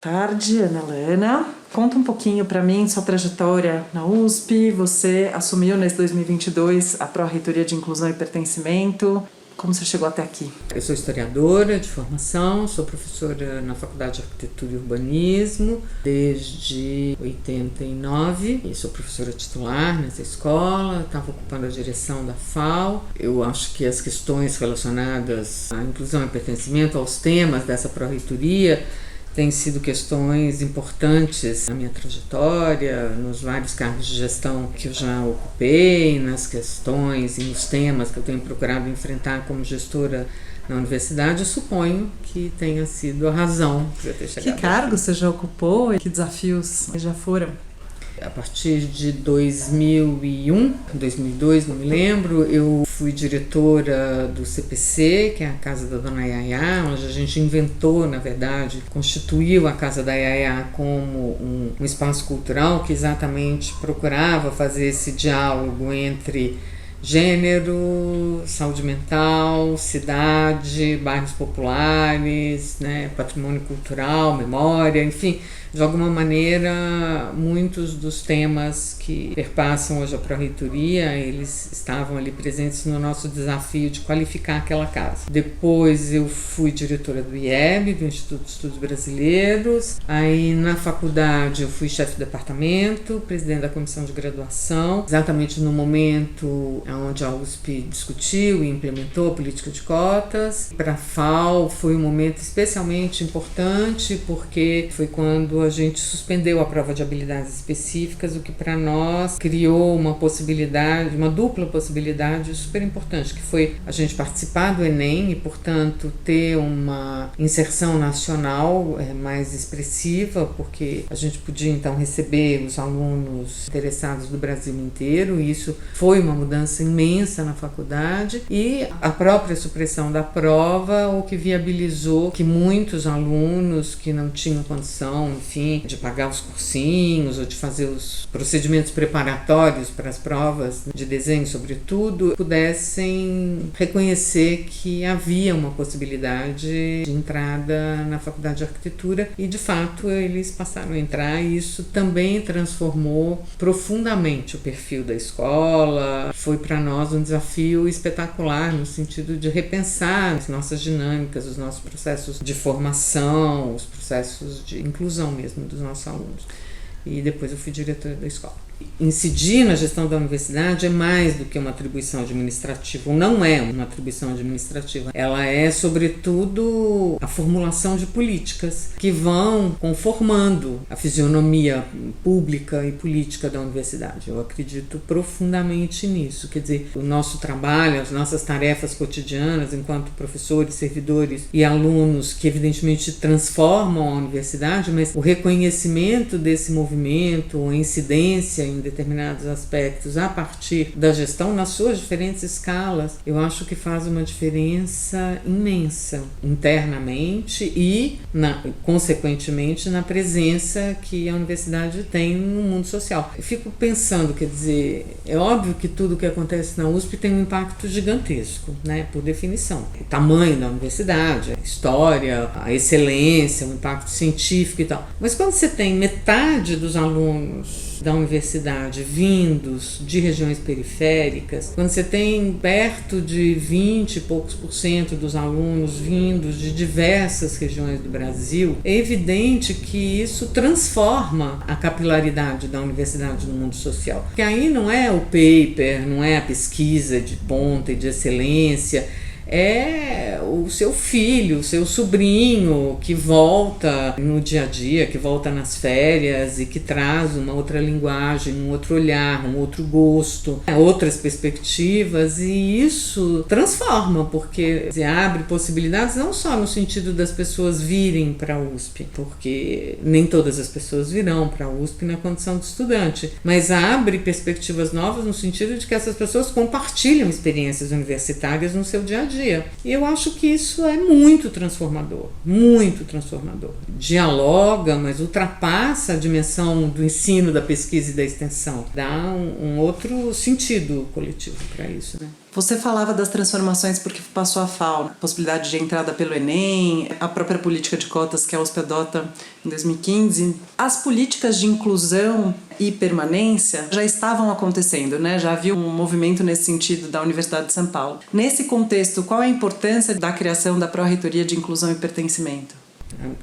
Tarde, Ana Lana. Conta um pouquinho para mim sua trajetória na USP. Você assumiu nesse 2022 a Pró-Reitoria de Inclusão e Pertencimento. Como você chegou até aqui? Eu sou historiadora de formação, sou professora na Faculdade de Arquitetura e Urbanismo desde 89 e sou professora titular nessa escola, estava ocupando a direção da FAO. Eu acho que as questões relacionadas à inclusão e pertencimento, aos temas dessa Pró-Reitoria, têm sido questões importantes na minha trajetória, nos vários cargos de gestão que eu já ocupei, nas questões e nos temas que eu tenho procurado enfrentar como gestora na universidade. Eu suponho que tenha sido a razão de eu ter chegado. Que cargo você já ocupou e que desafios já foram? A partir de 2001, 2002, não me lembro, eu fui diretora do CPC, que é a Casa da Dona Yaya, onde a gente inventou, na verdade, constituiu a Casa da Yaya como um espaço cultural que exatamente procurava fazer esse diálogo entre gênero, saúde mental, cidade, bairros populares, patrimônio cultural, memória, enfim, de alguma maneira muitos dos temas que perpassam hoje a Pró-Reitoria, eles estavam ali presentes no nosso desafio de qualificar aquela casa. Depois eu fui diretora do IEB, do Instituto de Estudos Brasileiros. Aí na faculdade eu fui chefe de departamento, presidente da comissão de graduação, exatamente no momento onde a USP discutiu e implementou a política de cotas. Para a FAO foi um momento especialmente importante, porque foi quando a gente suspendeu a prova de habilidades específicas, o que para nós criou uma possibilidade, uma dupla possibilidade super importante, que foi a gente participar do Enem e, portanto, ter uma inserção nacional mais expressiva, porque a gente podia então receber os alunos interessados do Brasil inteiro, e isso foi uma mudança imensa na faculdade, e a própria supressão da prova, o que viabilizou que muitos alunos que não tinham condição, enfim, de pagar os cursinhos ou de fazer os procedimentos preparatórios para as provas de desenho, sobretudo, pudessem reconhecer que havia uma possibilidade de entrada na Faculdade de Arquitetura, e de fato eles passaram a entrar, e isso também transformou profundamente o perfil da escola. Foi para nós um desafio espetacular no sentido de repensar as nossas dinâmicas, os nossos processos de formação, os processos de inclusão mesmo dos nossos alunos. E depois eu fui diretora da escola. Incidir na gestão da universidade é mais do que uma atribuição administrativa, ou não é uma atribuição administrativa. Ela é, sobretudo, a formulação de políticas que vão conformando a fisionomia pública e política da universidade. Eu acredito profundamente nisso. Quer dizer, o nosso trabalho, as nossas tarefas cotidianas enquanto professores, servidores e alunos, que evidentemente transformam a universidade, mas o reconhecimento desse movimento, a incidência em determinados aspectos a partir da gestão nas suas diferentes escalas, eu acho que faz uma diferença imensa internamente e, consequentemente, na presença que a universidade tem no mundo social. Eu fico pensando, quer dizer, é óbvio que tudo que acontece na USP tem um impacto gigantesco, por definição. O tamanho da universidade, a história, a excelência, o impacto científico e tal. Mas quando você tem metade dos alunos da universidade vindos de regiões periféricas, quando você tem perto de 20 e poucos % dos alunos vindos de diversas regiões do Brasil, é evidente que isso transforma a capilaridade da universidade no mundo social. Porque aí não é o paper, não é a pesquisa de ponta e de excelência, é o seu filho, o seu sobrinho que volta no dia a dia, que volta nas férias e que traz uma outra linguagem, um outro olhar, um outro gosto, outras perspectivas, e isso transforma, porque abre possibilidades não só no sentido das pessoas virem para a USP, porque nem todas as pessoas virão para a USP na condição de estudante, mas abre perspectivas novas no sentido de que essas pessoas compartilham experiências universitárias no seu dia a dia. E eu acho que isso é muito transformador, muito transformador. Dialoga, mas ultrapassa a dimensão do ensino, da pesquisa e da extensão. Dá um outro sentido coletivo para isso, Você falava das transformações porque passou a FAO, a possibilidade de entrada pelo Enem, a própria política de cotas que a USP adota em 2015. As políticas de inclusão e permanência já estavam acontecendo, né? Já havia um movimento nesse sentido da Universidade de São Paulo. Nesse contexto, qual é a importância da criação da Pró-Reitoria de Inclusão e Pertencimento?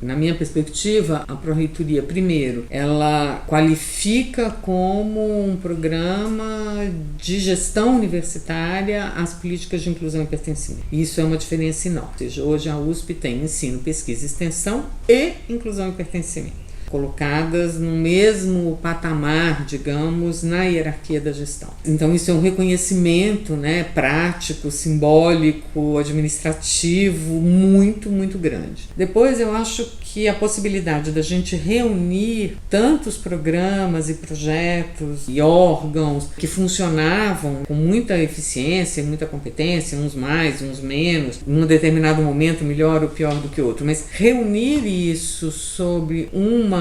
Na minha perspectiva, a Pró-Reitoria, primeiro, ela qualifica como um programa de gestão universitária as políticas de inclusão e pertencimento. Isso é uma diferença enorme. Ou seja, hoje a USP tem ensino, pesquisa, extensão e inclusão e pertencimento, colocadas no mesmo patamar, digamos, na hierarquia da gestão. Então isso é um reconhecimento, né, prático, simbólico, administrativo muito, muito grande. Depois eu acho que a possibilidade da gente reunir tantos programas e projetos e órgãos que funcionavam com muita eficiência, muita competência, uns mais, uns menos, em um determinado momento melhor ou pior do que outro, mas reunir isso sobre uma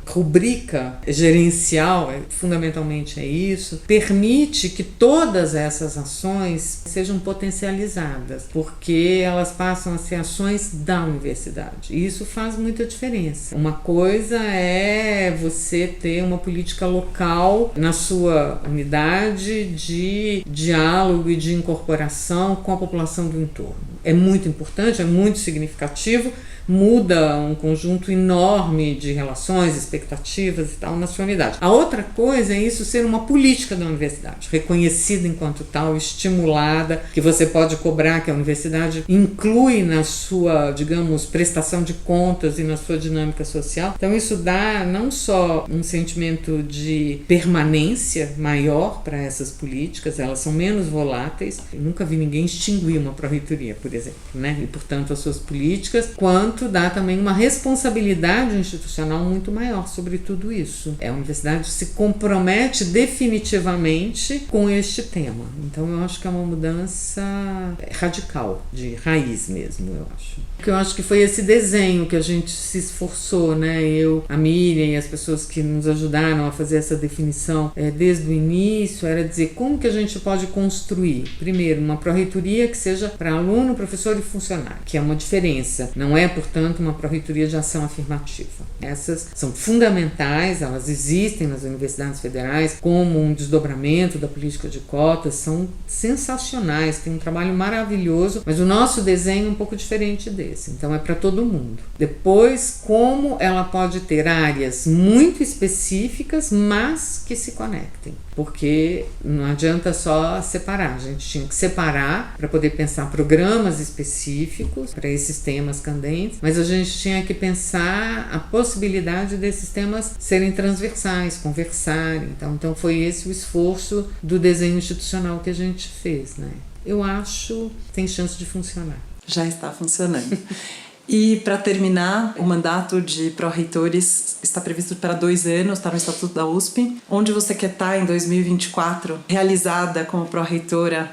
rubrica gerencial, fundamentalmente é isso, permite que todas essas ações sejam potencializadas, porque elas passam a ser ações da universidade. E isso faz muita diferença. Uma coisa é você ter uma política local na sua unidade de diálogo e de incorporação com a população do entorno. É muito importante, é muito significativo, muda um conjunto enorme de relações, expectativas e tal na sua unidade. A outra coisa é isso ser uma política da universidade, reconhecida enquanto tal, estimulada, que você pode cobrar, que a universidade inclui na sua, digamos, prestação de contas e na sua dinâmica social. Então isso dá não só um sentimento de permanência maior para essas políticas, elas são menos voláteis. Eu nunca vi ninguém extinguir uma pró-reitoria, por exemplo, né? E portanto as suas políticas, quanto dá também uma responsabilidade institucional muito maior sobre tudo isso. A universidade se compromete definitivamente com este tema. Então eu acho que é uma mudança radical, de raiz mesmo, eu acho. Porque eu acho que foi esse desenho que a gente se esforçou, né? Eu, a Miriam e as pessoas que nos ajudaram a fazer essa definição desde o início, era dizer como que a gente pode construir, primeiro, uma pró-reitoria que seja para aluno, professor e funcionário, que é uma diferença. Não é, portanto, uma pró-reitoria de ação afirmativa. Essas são fundamentais, elas existem nas universidades federais como um desdobramento da política de cotas, são sensacionais, tem um trabalho maravilhoso, mas o nosso desenho é um pouco diferente desse. Então é para todo mundo. Depois, como ela pode ter áreas muito específicas, mas que se conectem. Porque não adianta só separar, a gente tinha que separar para poder pensar programas específicos para esses temas candentes, mas a gente tinha que pensar a possibilidade desses temas serem transversais, conversarem. Então foi esse o esforço do desenho institucional que a gente fez, né? Eu acho que tem chance de funcionar. Já está funcionando. E, para terminar, o mandato de pró-reitores está previsto para 2 anos, está no Estatuto da USP. Onde você quer estar em 2024, realizada como pró-reitora?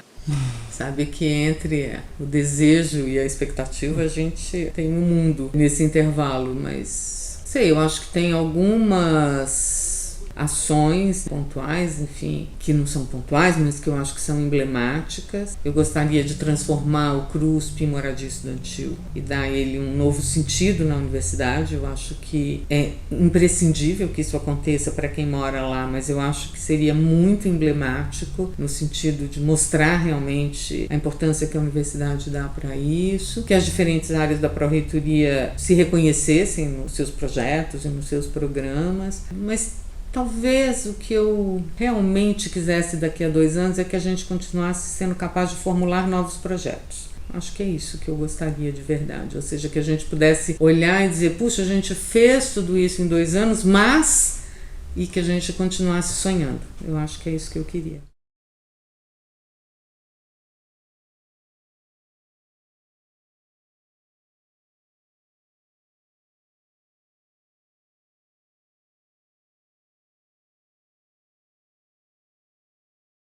Sabe que entre o desejo e a expectativa a gente tem um mundo nesse intervalo, mas sei, eu acho que tem algumas ações pontuais, enfim, que não são pontuais, mas que eu acho que são emblemáticas. Eu gostaria de transformar o CRUSP em moradia estudantil e dar a ele um novo sentido na universidade. Eu acho que é imprescindível que isso aconteça para quem mora lá, mas eu acho que seria muito emblemático no sentido de mostrar realmente a importância que a universidade dá para isso, que as diferentes áreas da pró-reitoria se reconhecessem nos seus projetos e nos seus programas, mas talvez o que eu realmente quisesse daqui a 2 anos é que a gente continuasse sendo capaz de formular novos projetos. Acho que é isso que eu gostaria de verdade, ou seja, que a gente pudesse olhar e dizer, puxa, a gente fez tudo isso em 2 anos, mas... e que a gente continuasse sonhando. Eu acho que é isso que eu queria.